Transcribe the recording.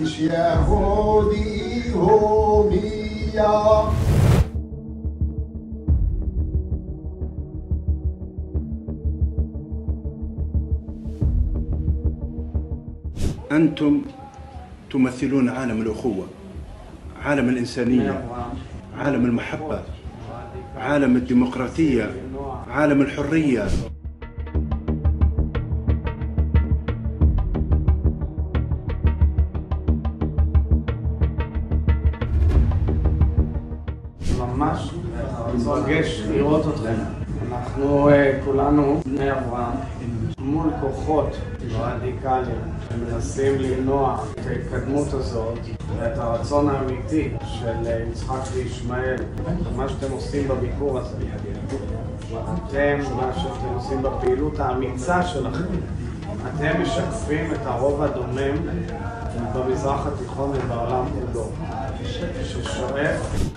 איש יהודי הומיה. أنتم تمثلون عالم الأخوة، عالم الإنسانية، عالم المحبة، عالم الديمقراطية، عالم الحرية. ממש מתרגש לראות אתכם. אנחנו כולנו בני אברהם מול כוחות רדיקליים שמנסים למנוע את ההתקדמות הזאת ואת הרצון האמיתי של יצחק וישמעאל. מה שאתם עושים בביקור הזה, מה שאתם עושים בפעילות האמיצה שלכם, אתם משקפים את הרוב הדומם במזרח התיכון ובעולם כולו, ששואף